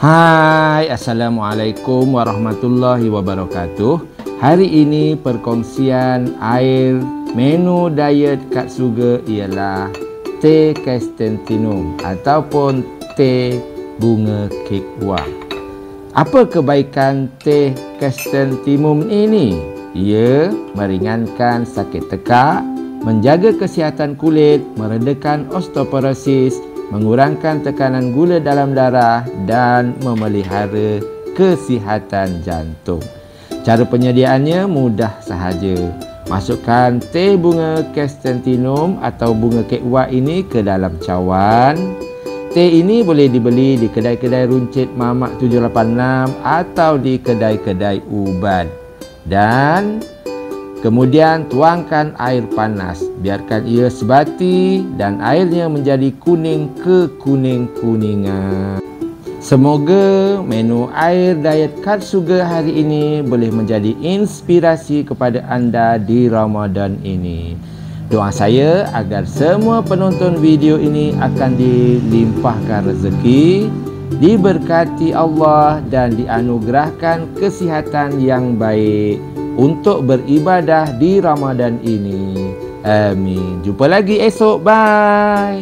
Hai, Assalamualaikum warahmatullahi wabarakatuh. Hari ini perkongsian air menu diet Kak Sugar ialah teh chrysanthemum ataupun teh bunga kek wak. Apa kebaikan teh chrysanthemum ini? Ia meringankan sakit tekak, menjaga kesihatan kulit, meredakan osteoporosis, mengurangkan tekanan gula dalam darah dan memelihara kesihatan jantung. Cara penyediaannya mudah sahaja. Masukkan teh bunga chrysanthemum atau bunga kek wak ini ke dalam cawan. Teh ini boleh dibeli di kedai-kedai runcit Mamak 786 atau di kedai-kedai ubat. Dan kemudian tuangkan air panas, biarkan ia sebati dan airnya menjadi kuning kekuning-kuningan. Semoga menu air diet Kak Sugar hari ini boleh menjadi inspirasi kepada anda di Ramadan ini. Doa saya agar semua penonton video ini akan dilimpahkan rezeki, diberkati Allah dan dianugerahkan kesihatan yang baik untuk beribadah di Ramadan ini. Amin. Jumpa lagi esok. Bye.